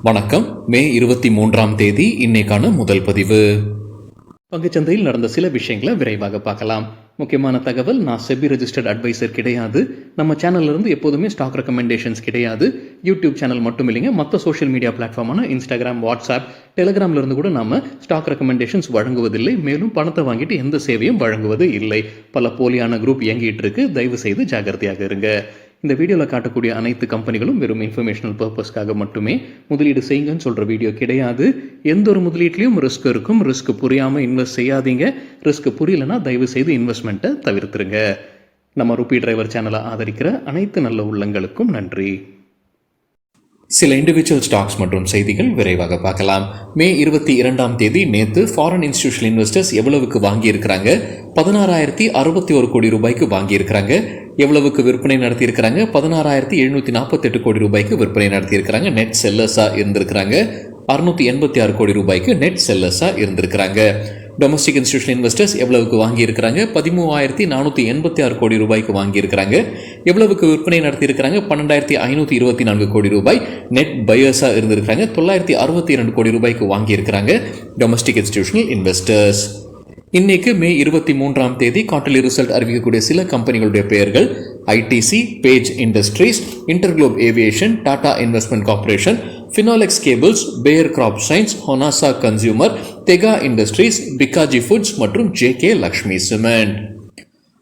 வணக்கம். மே 23ஆம் தேதி இன்னைக்கான முதல் பதிவு. பங்குச்சந்தையில் நடந்த சில விஷயங்களை விரைவாக பார்க்கலாம். முக்கியமான தகவல், நான் செபி ரெஜிஸ்டர்ட் அட்வைசர் கிடையாது. நம்ம சேனல்ல இருந்து எப்போதுமே ஸ்டாக் ரெக்கமெண்டேஷன்ஸ் கிடையாது. யூடியூப் சேனல் மட்டும் இல்லைங்க, மற்ற சோஷியல் மீடியா பிளாட்ஃபார்மான இன்ஸ்டாகிராம், வாட்ஸ்அப், டெலிகிராம்ல இருந்து கூட நாம ஸ்டாக் ரெக்கமெண்டேஷன்ஸ் வழங்குவதில்லை. மேலும் பணத்தை வாங்கிட்டு எந்த சேவையும் வழங்குவது இல்லை. பல போலியான குரூப் இயங்கிட்டு இருக்கு. தயவு செய்து ஜாகிரதையாக இருங்க. இந்த வீடியோவில் காட்டக்கூடிய அனைத்து கம்பெனிகளும் வெறும் இன்ஃபர்மேஷனல் பர்பஸ்க்காக மட்டுமே முதலீடு செய்யுங்கன்னு சொல்கிற வீடியோ கிடையாது. எந்த ஒரு முதலீட்லையும் ரிஸ்க் இருக்கும். ரிஸ்க் புரியாமல் இன்வெஸ்ட் செய்யாதீங்க. ரிஸ்க் புரியலன்னா தயவு செய்து இன்வெஸ்ட்மெண்ட்டை தவிர்த்துருங்க. நம்ம ரூபி டிரைவர் சேனலை ஆதரிக்கிற அனைத்து நல்ல உள்ளங்களுக்கும் நன்றி. சில இண்டிவிஜுவல் ஸ்டாக்ஸ் மற்றும் செய்திகள் விரைவாக பார்க்கலாம். மே 22ஆம் தேதி நேற்று ஃபாரின் இன்ஸ்டிடியூஷனல் இன்வெஸ்டர்ஸ் எவ்வளவுக்கு வாங்கியிருக்கிறாங்க? 16,061 கோடி ரூபாய்க்கு வாங்கியிருக்கிறாங்க. எவ்வளவுக்கு விற்பனை நடத்தியிருக்கிறாங்க? 16,748 கோடி ரூபாய்க்கு விற்பனை நடத்தியிருக்கிறாங்க. நெட் செல்லர்ஸா இருந்திருக்கிறாங்க. 686 கோடி ரூபாய்க்கு நெட் செல்லர்ஸா இருந்திருக்கிறாங்க. டொமஸ்டிக் இன்ஸ்டிடியூஷனல் இன்வெஸ்டர்ஸ் எவ்வளவுக்கு வாங்கியிருக்கிறாங்க? 13,486 கோடி ரூபாய்க்கு வாங்கியிருக்கிறாங்க. எவ்வளவுக்கு விற்பனை நடத்தியிருக்கிறாங்க? 12,524 கோடி ரூபாய் நெட் பையர்ஸா இருந்திருக்கிறாங்க. 962 கோடி ரூபாய்க்கு வாங்கியிருக்கிறாங்க டொமஸ்டிக் இன்ஸ்டிடியூஷனல் இன்வெஸ்டர்ஸ். இன்னைக்கு மே 23ஆம் தேதி குவார்ட்டர்லி ரிசல்ட் அறிவிக்கக்கூடிய சில கம்பெனிகளுடைய பெயர்கள்: ITC, Page Industries, InterGlobe Aviation, Tata Investment Corporation, Finolex Cables, Bayer Crop Science, Honasa Consumer, Tega Industries, Bikaji Foods மற்றும் ஜேகே லக்ஷ்மி சிமெண்ட்.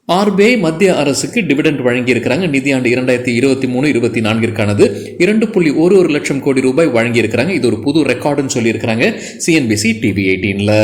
ஆர்பிஐ மத்திய அரசுக்கு டிவிடெண்ட் வழங்கியிருக்கிறாங்க. நிதியாண்டு 2023-24க்கானது 2.11 லட்சம் கோடி ரூபாய் வழங்கியிருக்கிறாங்க. இது ஒரு புது ரெக்கார்டுன்னு சொல்லியிருக்கிறாங்க சிஎன்பிசி டிவி 18ல.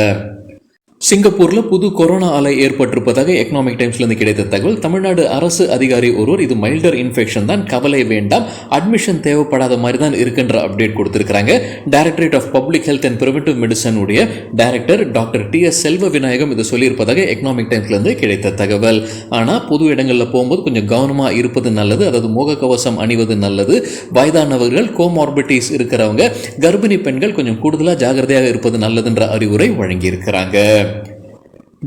சிங்கப்பூர்ல புது கொரோனா அலை ஏற்பட்டிருப்பதாக எக்கனாமிக் டைம்ஸ்ல இருந்து கிடைத்த தகவல். தமிழ்நாடு அரசு அதிகாரி ஒருவர் இது மைல்டர் இன்ஃபெக்ஷன் தான், கவலை வேண்டாம், அட்மிஷன் தேவைப்படாத மாதிரி தான் இருக்குன்ற அப்டேட் கொடுத்திருக்காங்க. Directorate of public health and preventive medicine உடைய director doctor TS Selva Vinayagam இது சொல்லியிருப்பதாக எக்கனாமிக் டைம்ஸ்ல இருந்து கிடைத்த தகவல். ஆனா பொது இடங்கள்ல போகும்போது கொஞ்சம் கவனமா இருப்பது நல்லது. அதாவது முகக்கவசம் அணிவது நல்லது. வயதானவர்கள், கோமார்பிட்டிஸ் இருக்கிறவங்க, கர்ப்பிணி பெண்கள் கொஞ்சம் கூடுதலா ஜாகிரதையாக இருப்பது நல்லதுன்ற அறிவுரை வழங்கி இருக்கிறாங்க.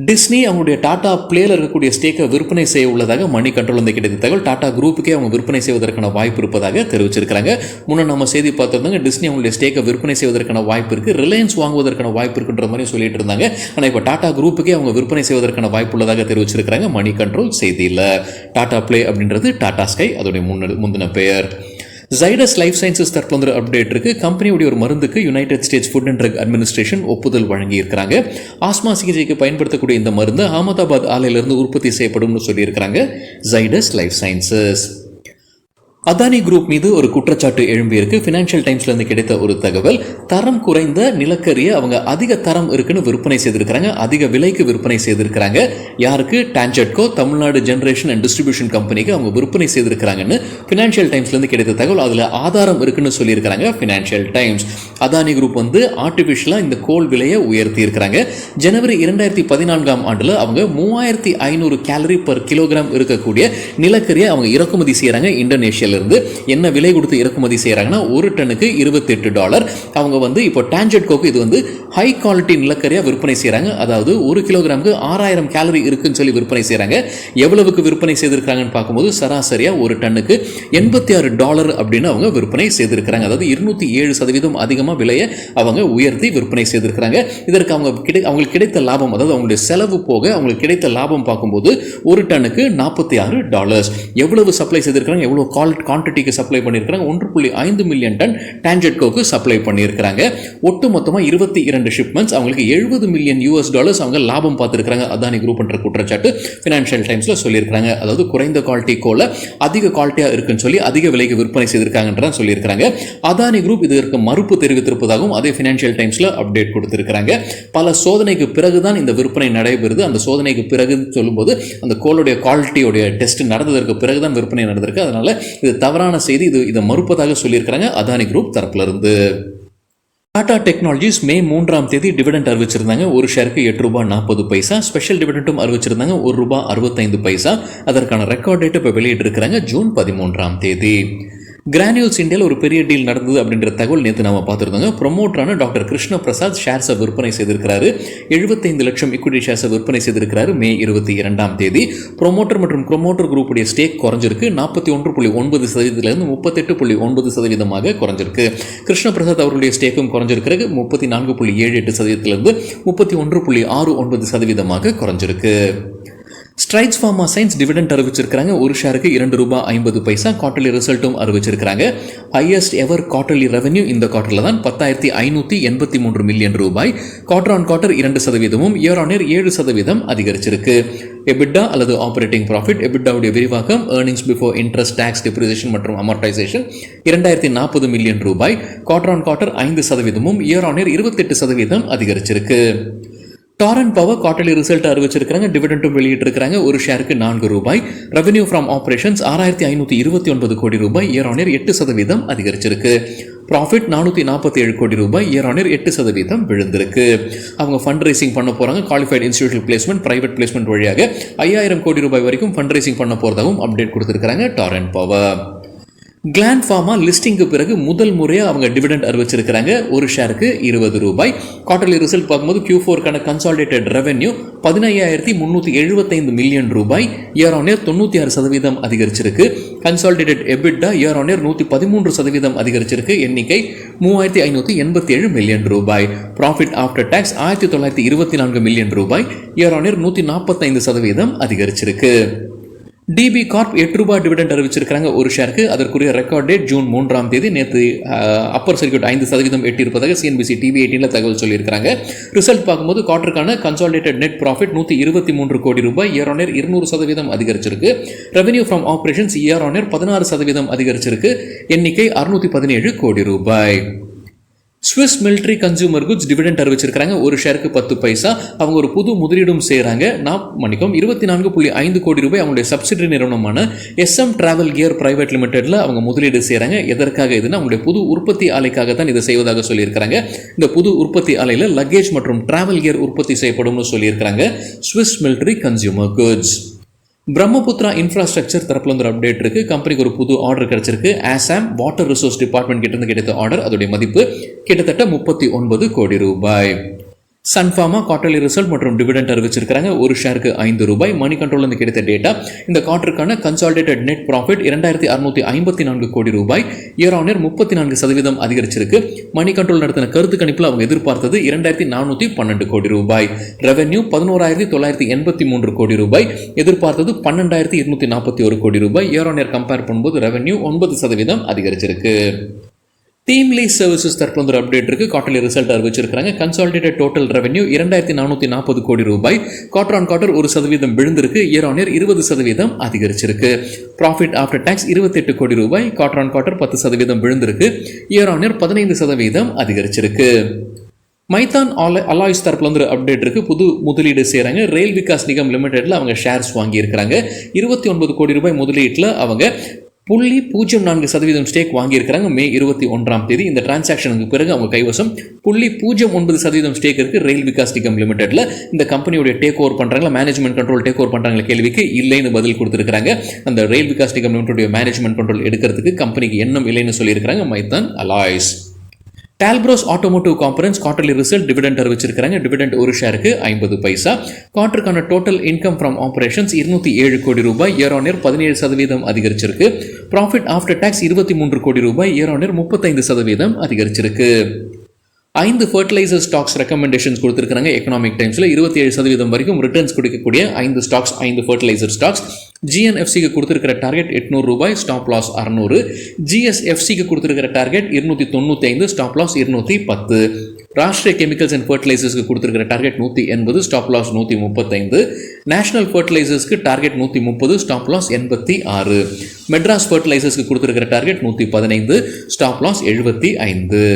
டிஸ்னி அவங்களுடைய டாடா பிளேல இருக்கக்கூடிய ஸ்டேக்கை விற்பனை செய்ய உள்ளதாக மணி கண்ட்ரோல் வந்து கிடைத்த தகவல். டாடா குரூப்புக்கே அவங்க விற்பனை செய்வதற்கான வாய்ப்பு இருப்பதாக தெரிவிச்சிருக்காங்க. முன்ன நம்ம செய்தி பார்த்திருந்தாங்க, டிஸ்னி அவங்களுடைய ஸ்டேக்கை விற்பனை செய்வதற்கான வாய்ப்பு இருக்கு, ரிலையன்ஸ் வாங்குவதற்கான வாய்ப்பு இருக்குன்ற மாதிரி சொல்லிட்டு இருந்தாங்க. ஆனால் இப்போ டாடா குரூப்புக்கே அவங்க விற்பனை செய்வதற்கான வாய்ப்பு உள்ளதாக தெரிவிச்சிருக்காங்க மணி கண்ட்ரோல் செய்தியில். டாடா பிளே அப்படின்றது டாடா ஸ்கை, அதோடைய முந்தின பெயர். ஜைடஸ் லைஃப் சயின்சஸ் தற்போது அப்டேட் இருக்கு. கம்பெனியுடைய ஒரு மருந்துக்கு United States food and drug administration ஒப்புதல் வழங்கி இருக்கிறாங்க. ஆஸ்மா சிகிச்சைக்கு பயன்படுத்தக்கூடிய இந்த மருந்து அகமதாபாத் ஆலையிலிருந்து உற்பத்தி செய்யப்படும் சொல்லியிருக்கிறாங்க Zydus life sciences. Adani group மீது ஒரு குற்றச்சாட்டு எழும்பியிருக்கு. ஃபினான்ஷியல் டைம்ஸ்ல இருந்து கிடைத்த ஒரு தகவல், தரம் குறைந்த நிலக்கரியை அவங்க அதிக தரம் இருக்குன்னு விற்பனை செய்திருக்கிறாங்க, அதிக விலைக்கு விற்பனை செய்திருக்கிறாங்க. யாருக்கு? TANGEDCO, Tamil Nadu generation and distribution கம்பெனிக்கு அவங்க விற்பனை செய்திருக்கிறாங்கன்னு ஃபினான்ஷியல் டைம்ஸ்ல இருந்து கிடைத்த தகவல். அதுல ஆதாரம் இருக்குன்னு சொல்லியிருக்கிறாங்க ஃபினான்ஷியல் டைம்ஸ். அதானி குரூப் வந்து ஆர்டிபிஷியலா இந்த கோல் விலையை உயர்த்தி இருக்கிறாங்க. ஜனவரி 2014ஆம் ஆண்டுல அவங்க 3500 கேலரி பர் கிலோகிராம் இருக்கக்கூடிய நிலக்கரியை அவங்க இறக்குமதி செய்யறாங்க இந்தோனேஷியா இருந்து. என்ன விலை கொடுத்து இறக்குமதி செய்யறாங்கன்னா ஒரு டனுக்கு $28. அவங்க வந்து இப்போ டான்ஜெட்கோக்கு இது வந்து ஹை குவாலிட்டி நிலக்கரியா விற்பனை செய்யறாங்க. அதாவது ஒரு கிலோகிராமுக்கு 6000 கேலரி இருக்குன்னு சொல்லி விற்பனை செய்யறாங்க. எவ்வளவுக்கு விற்பனை செய்திருக்காங்கன்னு பார்க்கும்போது சராசரியா ஒரு டன்னுக்கு $86 அப்படின்னு அவங்க விற்பனை செய்திருக்கிறாங்க. அதாவது 207% அதிகமா விலையை அவங்க உயர்த்தி விற்பனை செய்திருக்கிறாங்க. இதற்கு அவங்களுக்கு கிடைத்த லாபம், அதாவது அவங்களுடைய செலவு போக அவங்களுக்கு கிடைத்த லாபம் பார்க்கும்போது ஒரு டன்னுக்கு $46. எவ்வளவு சப்ளை செய்திருக்கிறாங்க, எவ்வளவு குவான்டிட்டிக்கு சப்ளை பண்ணியிருக்காங்க? 1.5 மில்லியன் டன் டான்ஜெட்கோக்கு சப்ளை பண்ணியிருக்காங்க. ஒட்டு மொத்தமாக 22 ஷிப்மெண்ட்ஸ், அவங்களுக்கு $70 மில்லியன் அவங்க லாபம் பார்த்திருக்காங்க அதானி குரூப் என்ற குற்றச்சாட்டு ஃபினான்ஷியல் டைம்ஸ்ல சொல்லியிருக்காங்க. அதாவது குறைந்த குவாலிட்டி கோல அதிக குவாலிட்டியா இருக்குன்னு சொல்லி அதிக விலைக்கு விற்பனை செய்திருக்காங்கன்னு சொல்லியிருக்காங்க. அதானி குரூப் இதற்கு மறுப்பு தெரிவித்திருப்பதாகவும் அதே ஃபினான்ஷியல் டைம்ஸ்ல அப்டேட் கொடுத்திருக்காங்க. பல சோதனைக்கு பிறகுதான் இந்த விற்பனை நடைபெறுது. அந்த சோதனைக்கு பிறகு சொல்லும்போது அந்த கோலுடைய குவாலிட்டியோடைய டெஸ்ட் நடந்ததற்கு பிறகுதான் விற்பனை நடந்திருக்கு. அதனால இது தவறான செய்தி, இதை மறுப்பதாக சொல்லியிருக்கிறாங்க அதானி குரூப் தரப்புல இருந்து. டாடா டெக்னாலஜிஸ் மே 3ஆம் தேதி டிவிடெண்ட் அறிவிச்சிருந்தாங்க. ஒரு ஷேருக்கு $8.40. ஸ்பெஷல் டிவிடெண்டும் அறிவிச்சிருந்தாங்க $1.65. அதற்கான ரெக்கார்ட் டேட் இப்போ வெளியிட்டு இருக்கிறாங்க ஜூன் 13ஆம் தேதி. கிரானியூல்ஸ் இந்தியாவில் ஒரு பெரிய டீல் நடந்தது அப்படின்ற தகவல் நேற்று நம்ம பார்த்துருந்தோங்க. ப்ரொமோட்டரான டாக்டர் கிருஷ்ண பிரசாத் ஷேர்ஸை விற்பனை செய்திருக்கிறாரு. 75 லட்சம் இக்விட்டி ஷேர்ஸை விற்பனை செய்திருக்கிறாரு மே 22ஆம் தேதி. ப்ரொமோட்டர் மற்றும் ப்ரொமோட்டர் குரூப்புடைய ஸ்டேக் குறைஞ்சிருக்கு. 41.9% 38.9% குறைஞ்சிருக்கு. கிருஷ்ண பிரசாத் அவர்களுடைய ஸ்டேக்கும் குறைஞ்சிருக்கிறது. 34.78% 31.69% குறைஞ்சிருக்கு. ஸ்ட்ரைட்ஸ் ஃபார்மா சயின்ஸ் டிவிடெண்ட் அறிவிச்சிருக்காங்க. ஒரு ஷேருக்கு ₹2.50. குவார்டர்லி ரிசல்ட்டும் அறிவிச்சிருக்காங்க. ஹையஸ்ட் எவர் குவார்டர்லி ரெவன்யூ இந்த குவார்டர்ல தான் ₹10,583 million. Quarter on quarter 2%, year on year 7% அதிகரிச்சிருக்கு. எபிட்டா அல்லது ஆபரேட்டிங் ப்ராஃபிட், எபிட்டாவுடைய விரிவாக்கம் earnings before interest, tax, depreciation மற்றும் amortisation ₹2040 million. Quarter on quarter 5%, year on year 28% அதிகரிச்சிருக்கு. டாரண்ட் பவர் குவார்டர்லி ரிசல்ட் அறிவிச்சிருக்காங்க. டிவிடெண்டும் வெளியிட்டிருக்காங்க. ஒரு ஷேருக்கு ₹4. ரெவன்யூ ஃப்ரம் ஆபரேஷன்ஸ் ₹6,529 கோடி, இயர் ஆன் இயர் 8% அதிகரிச்சிருக்கு. ப்ராஃபிட் ₹447 கோடி, இயர் ஆன் இயர் 8% விழுந்திருக்கு. அவங்க ஃபண்ட் ரைசிங் பண்ண போறாங்க. Qualified institutional placement, private placement வழியாக ₹5,000 கோடி வரைக்கும் ஃபண்ட் ரைசிங் பண்ண போறதாகவும் அப்டேட் கொடுத்திருக்காங்க டாரண்ட் பவர். கிளாண்ட் ஃபார்மா லிஸ்டிங்கு பிறகு முதல் முறையாக அவங்க டிவிடெண்ட் அறிவிச்சிருக்கிறாங்க. ஒரு ஷேருக்கு ₹20. குவார்டர்லி ரிசல்ட் பார்க்கும்போது Q4க்கான consolidated revenue ₹15,375 million, year on year 96% அதிகரிச்சிருக்கு. Consolidated EBITDA year on year 113% அதிகரிச்சிருக்கு. எண்ணிக்கை ₹3,587 million. Profit after tax ₹1,924 million, year on year 145% அதிகரிச்சிருக்கு. டிபி கார்ப் ₹8 டிவிடெண்ட் அறிவிச்சிருக்காங்க. ஒரு ஷேருக்கு. அதற்குரிய ரெக்கார்ட் டேட் ஜூன் 3ஆம் தேதி. நேற்று அப்பர் சர்க்யூட் 5% எட்டியிருப்பதாக CNBC TV18 தகவல் சொல்லியிருக்காங்க. ரிசல்ட் பார்க்கும்போது குவார்டருக்கான கன்சாலிடேட்டட் நெட் ப்ராஃபிட் ₹123 கோடி, இயர் ஆன் இயர் 200% அதிகரிச்சிருக்கு. Revenue from operations year on year 16% அதிகரிச்சிருக்கு. எண்ணிக்கை ₹617 crore. Swiss Military Consumer Goods dividend அறிவிச்சிருக்காங்க. ஒரு ஷேருக்கு ₹10. அவங்க ஒரு புது முதலீடும் செய்கிறாங்க. 24.5 கோடி அவங்களுடைய சப்சிடரி நிறுவனமான SM டிராவல் கியர் பிரைவேட் லிமிடெட்ல அவங்க முதலீடு செய்கிறாங்க. எதற்காக இதுன்னா அவங்களுடைய புது உற்பத்தி ஆலைக்காக தான் இதை செய்வதாக சொல்லியிருக்கிறாங்க. இந்த புது உற்பத்தி ஆலையில் லக்கேஜ் மற்றும் டிராவல் கியர் உற்பத்தி செய்யப்படும்னு சொல்லியிருக்கிறாங்க. Swiss Military Consumer goods. Brahmaputra infrastructure தரப்புல ஒரு அப்டேட் இருக்கு. கம்பெனிக்கு ஒரு புது ஆர்டர் கிடைச்சிருக்கு. ஆசாம் வாட்டர் ரிசோர்ஸ் டிபார்ட்மெண்ட் கிட்ட இருந்து கிடைத்த ஆர்டர். அதோடைய மதிப்பு கிட்டத்தட்ட ₹39 கோடி. சன்ஃபார்மா குவார்டர்லி ரிசல்ட் மற்றும் டிவிடெண்ட் அறிவிச்சிருக்காங்க. ஒரு ஷேருக்கு ₹5. மணி கண்ட்ரோல் இருந்து கிடைத்த டேட்டா. இந்த குவார்டருக்கான கன்சாலிடேட்டட் நெட் ப்ராஃபிட் ₹2,654 கோடி, இயர் ஆன் இயர் 34% அதிகரிச்சிருக்கு. மணி கண்ட்ரோல் நடத்தின கருத்து கணிப்பில் அவங்க எதிர்பார்த்தது ₹2,412 கோடி. ரெவென்யூ ₹11,983 கோடி, எதிர்பார்த்தது ₹12,241 கோடி. இயர் ஆன் இயர் கம்பேர் பண்ணும்போது ரெவென்யூ 9% அதிகரிச்சிருக்கு. டீம் லீஸ் சர்வீசஸ் தரப்புல ஒரு அப்டேட் இருக்கு. குவார்டர்லி ரிசல்ட் அறிவிச்சிருக்காங்க. கன்சாலிடேட்டட் டோட்டல் ரெவென்யூ ₹2,440 கோடி, குவார்டர் ஆன் குவார்டர் 1% விழுந்திருக்கு. இயர் ஆன் இயர் 20% அதிகரிச்சிருக்கு. ப்ராஃபிட் ஆஃப்டர் டாக்ஸ் ₹28 கோடி, குவார்டர் ஆன் குவார்டர் 10% விழுந்திருக்கு. இயர் ஆன் இயர் 15% அதிகரிச்சிருக்கு. மைத்தான் அலாய்ஸ் தரப்புல வந்து அப்டேட் இருக்கு. புது முதலீடு செய்யறாங்க. ரயில் விகாஸ் நிகம் லிமிடெட்ல அவங்க ஷேர்ஸ் வாங்கி இருக்கிறாங்க. ₹29 கோடி முதலீட்டில் அவங்க 0.04% ஸ்டேக் வாங்கியிருக்கிறாங்க. மே 21ஆம் தேதி. இந்த டிரான்சாக்ஷனுக்கு பிறகு அவங்க கைவசம் 0.09% ஸ்டேக் இருக்கு ரயில் விகாஸ் நிகம் லிமிடெட்ல. இந்த கம்பெனியோட டேக் ஓவர் பண்றாங்களா, மேனேஜ்மெண்ட் கண்ட்ரோல் டேக் ஓவர் பண்றாங்களா கேள்விக்கு இல்லைன்னு பதில் கொடுத்திருக்காங்க. அந்த Rail Vikas Nigam Limited management control எடுக்கிறதுக்கு கம்பெனிக்கு எண்ணம் இல்லைன்னு சொல்லியிருக்கிறாங்க Maithan Alloys. Talbros Automotive Components quarterly result dividend அறிவிச்சிருக்காங்க. டிவிடெண்ட் ஒரு ஷேருக்கு ₹50. குவார்டருக்கான total income from operations ₹207 crore, year on year 17% அதிகரிச்சிருக்கு. ப்ராஃபிட் ஆஃப்டர் டாக்ஸ் ₹23 கோடி, இயர் ஆன் இயர் 35% அதிகரிச்சிருக்கு. 5 ஃபர்டிலைசர் ஸ்டாக்ஸ் ரெக்கமெண்டேஷன்ஸ் கொடுத்திருக்காங்க. எக்கனாமிக் டைம்ஸ்ல 27% வரைக்கும் ரிட்டர்ன்ஸ் கொடுக்கக்கூடிய 5 ஸ்டாக்ஸ், 5 ஃபர்டிலைசர் ஸ்டாக்ஸ். GNFCக்கு கொடுத்திருக்கிற டார்கெட் ₹800, ஸ்டாப் லாஸ் 600. GSFCக்கு கொடுத்திருக்கிற target 295, stop loss 210. Rashtriya Chemicals and ஃபர்டிலைசர்ஸ்க்கு கொடுத்திருக்கிற டார்கெட் 180, ஸ்டாப் லாஸ் 135. நேஷனல் ஃபர்டிலைசர்ஸ்க்கு டார்கெட் 130, ஸ்டாப் லாஸ் 86. மெட்ராஸ் ஃபர்டிலைசர்ஸ்க்கு கொடுத்திருக்கிற target 115, stop loss 75.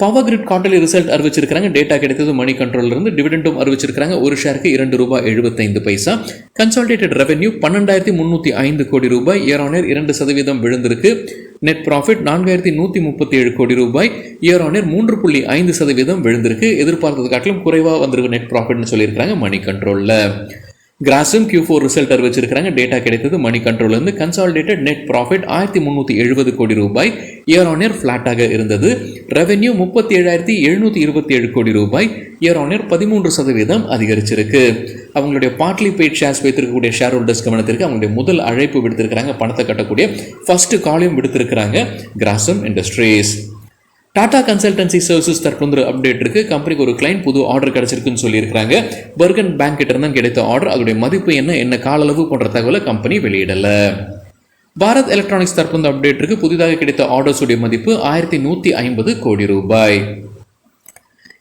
Power Grid quarterly result அறிவிச்சிருக்காங்க. டேட்டா கிடைத்தது மணி கண்ட்ரோல்ல இருந்து. டிவிடெண்டும் அறிவிச்சிருக்காங்க. ஒரு ஷேருக்கு ₹2.75. கன்சாலிடேட்டட் ரெவென்யூ ₹12,305 கோடி, இயர் ஆன் இயர் 2% விழுந்திருக்கு. நெட் ப்ராஃபிட் ₹4,137 கோடி, இயர் ஆன் இயர் 3.5% விழுந்திருக்கு. எதிர்பார்த்தது காட்டிலும் குறைவாக வந்திருக்கு நெட் ப்ராஃபிட்னு சொல்லியிருக்காங்க மணி கண்ட்ரோல்ல. கிராசிம் Q4 ரிசல்ட் அறிவிச்சிருக்காங்க. டேட்டா கிடைத்தது மணி கண்ட்ரோல் இருந்து. கன்சாலிடேட்டட் நெட் ப்ராஃபிட் 1370 கோடி ரூபாய் இயர் ஆன் இயர் ஃபிளாட்டாக இருந்தது. ரெவென்யூ 37,727 கோடி ரூபாய் இயர் ஆன் இயர் 13% அதிகரிச்சிருக்கு. அவங்களுடைய பார்ட்லி பெய்ட் ஷேர்ஸ் வைத்திருக்கக்கூடிய ஷேர் ஹோல்டர்ஸ் கவனத்திற்கு அவங்களுடைய முதல் அழைப்பு விடுத்திருக்கிறாங்க. பணத்தை கட்டக்கூடிய ஃபர்ஸ்ட் காலையும் விடுத்திருக்கிறாங்க Grasim Industries. Tata Consultancy Services தற்போது அப்டேட் இருக்கு. கம்பெனிக்கு ஒரு கிளைண்ட் புது ஆர்டர் கிடைச்சிருக்குன்னு சொல்லியிருக்காங்க. பர்கன் பேங்க் கிட்ட இருந்தால் கிடைத்த ஆர்டர், அதோடைய மதிப்பு என்ன கால அளவு போன்ற தகவலை கம்பெனி வெளியிடல. பாரத் எலக்ட்ரானிக்ஸ் தற்போது அப்டேட் இருக்கு. புதிதாக கிடைத்த ஆர்டர்ஸ் உடைய மதிப்பு 1150 கோடி ரூபாய்.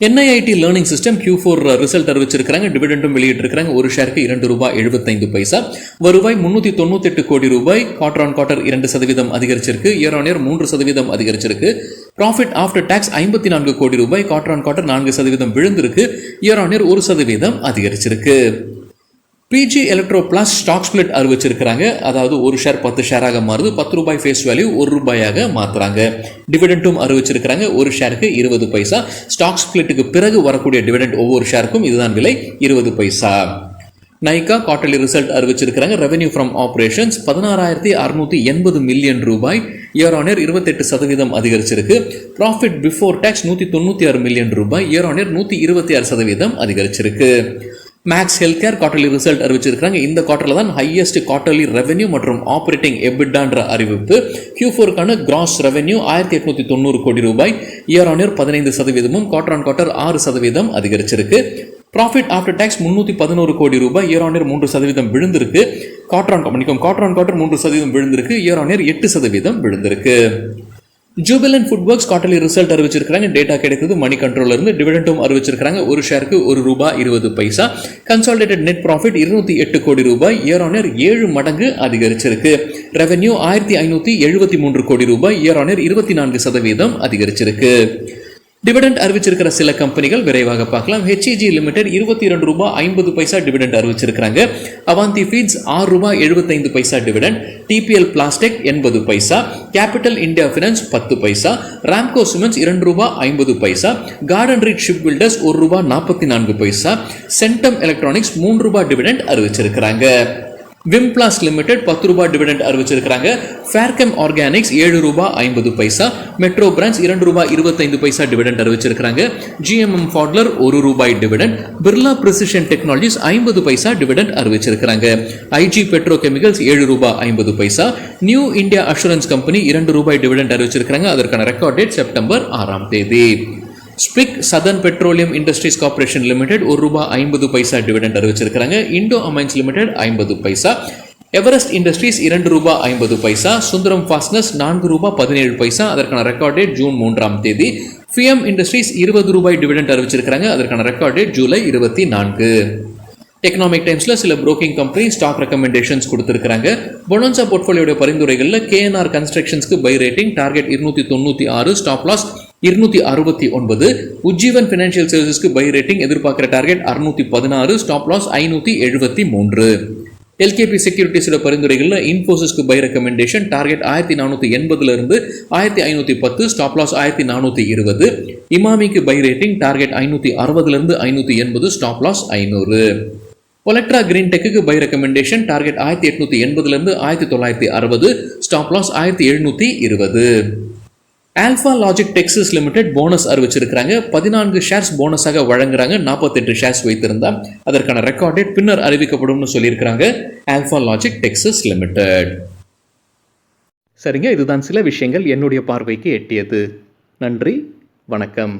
NIIT learning system Q4 result அறிவிச்சிருக்காங்க. டிவிடெண்டும் வெளியிட்டிருக்காங்க. ஒரு ஷேருக்கு ₹2.75. வருவாய் 398 கோடி ரூபாய். குவார்டர் ஆன் குவார்டர் 2% அதிகரிச்சிருக்கு. இயர் ஆன் இயர் 3% அதிகரிச்சிருக்கு. ப்ராஃபிட் ஆஃப்டர் டாக்ஸ் 54 கோடி ரூபாய். குவார்டர் ஆன் குவார்டர் 4% விழுந்திருக்கு. இயர் ஆன் இயர் 1% அதிகரிச்சிருக்கு. PG Electroplast stock split அறிவிச்சிருக்கிறாங்க. அதாவது ஒரு ஷேர் 10 ஷேராக மாறுது. ₹10 ஃபேஸ் வேல்யூ ₹1 மாத்துறாங்க. டிவிடெண்டும் அறிவிச்சிருக்கிறாங்க. ஒரு ஷேருக்கு 20 பைசா. ஸ்டாக் ஸ்பிளிட்டுக்கு பிறகு வரக்கூடிய டிவிடெண்ட் ஒவ்வொரு ஷேருக்கும் இதுதான் விலை 20 பைசா. நைகா குவார்டர்லி ரிசல்ட் அறிவிச்சிருக்கிறாங்க. ரெவென்யூ ஃப்ரம் ஆபரேஷன்ஸ் 16,680 மில்லியன் ரூபாய். இயர் ஆன் இயர் 28% அதிகரிச்சிருக்கு. ப்ராஃபிட் பிஃபோர் டாக்ஸ் 196 மில்லியன் ரூபாய். இயர் ஆன் இயர் 126% அதிகரிச்சிருக்கு. Max Healthcare quarterly result அறிவிச்சிருக்காங்க. இந்த குவார்டர்ல தான் ஹையஸ்ட் குவார்டர்லி ரெவென்யூ மற்றும் ஆபரேட்டிங் எபிட்டான்ற அறிவிப்பு. Q4க்கான கிராஸ் ரெவென்யூ 1890 கோடி ரூபாய். Year on year 15%, quarter on quarter 6% அதிகரிச்சிருக்கு. ப்ராஃபிட் ஆஃப்டர் டாக்ஸ் 311 கோடி ரூபாய். இயர் ஆன் இயர் 3% விழுந்திருக்கு. குவார்டர் ஆன் குவார்டர் 3% விழுந்திருக்கு. இயர் ஆன் இயர் 8% விழுந்திருக்கு. Jubilant food works quarterly result அறிவிச்சிருக்காங்க. டேட்டா கிடைத்தது மணி கண்ட்ரோல்ல இருந்து. டிவிடெண்டும் அறிவிச்சிருக்காங்க. ஒரு ஷேருக்கு ₹1.20. கன்சாலிடேட்டட் நெட் ப்ராஃபிட் 208 கோடி ரூபாய். இயர் ஆன் இயர் 7 மடங்கு அதிகரிச்சிருக்கு. ரெவென்யூ 1573 கோடி ரூபாய். இயர் ஆன் இயர் 24% அதிகரிச்சிருக்கு. டிவிடெண்ட் அறிவிச்சிருக்கிற சில கம்பெனிகள் விரைவாக பார்க்கலாம். HEG லிமிடெட் ₹22.50 டிவிடெண்ட் அறிவிச்சிருக்காங்க. Avanti feeds ₹6.75 dividend. TPL plastic 80 paisa. Capital India finance 10 paisa. Ramco cements ₹2.50. Garden reach ship builders ₹1.44. Centum electronics ₹3 dividend அறிவிச்சிருக்காங்க. விம்பிளாஸ் லிமிடெட் ₹10 டிவிடெண்ட் அறிவிச்சிருக்காங்க. Fairchem organics ₹7.50. Metro branch ₹2.25 dividend அறிவிச்சிருக்காங்க. GMM Pfaudler ₹1 dividend. Birla precision technologies 50 paisa dividend அறிவிச்சிருக்காங்க. IG petrochemicals ₹7.50. New India assurance company ₹2 dividend அறிவிச்சிருக்காங்க. அதற்கான record date September 6 SPIC southern petroleum industries corporation limited ₹1.50 dividend அறிவிச்சிருக்காங்க. Indo amines limited 50 paisa. Everest industries ₹2.50. Sundaram fasteners ₹4.17. அதற்கான record date June 3 FIAM industries ₹20 dividend அறிவிச்சிருக்காங்க. அதற்கான record date July 24. Economic டைம்ஸ்ல சில broking company stock recommendations கொடுத்திருக்காங்க. Bonanza போர்ட்ஃபோலியோட பரிந்துரைகள்ல KNR கன்ஸ்ட்ரக்ஷன்ஸ்க்கு buy rating target 296, stop loss 269. Ujjivan financial சர்வீசஸ்க்கு பை ரேட்டிங் எதிர்பார்க்கிற டார்கெட் 616, ஸ்டாப் லாஸ் 573. LKP செக்யூரிட்டிஸோட பரிந்துரைகள்ல இன்ஃபோசிஸ்க்கு பை ரெக்கமெண்டேஷன் டார்கெட் 1480 இருந்து 1510, ஸ்டாப் லாஸ் 1420. இமாமிக்கு பை ரேட்டிங் டார்கெட் 560 இருந்து 580, ஸ்டாப் லாஸ் 500. ஒலெக்ட்ரா கிரீன் டெக்கு பை ரெக்கமெண்டேஷன் டார்கெட் 1880 இருந்து 1960, stop loss 1720. Alpha logic techsys limited bonus அறிவிச்சிருக்காங்க. 14 ஷேர்ஸ் போனஸாக வழங்குறாங்க. 48 ஷேர்ஸ் வைத்திருந்தா அதற்கான ரெக்கார்ட் டேட் பின்னர் அறிவிக்கப்படும் சொல்லியிருக்காங்க ஆல்பா லாஜிக் டெக்ஸஸ் லிமிடெட். சரிங்க, இதுதான் சில விஷயங்கள் என்னுடைய பார்வைக்கு எட்டியது. நன்றி, வணக்கம்.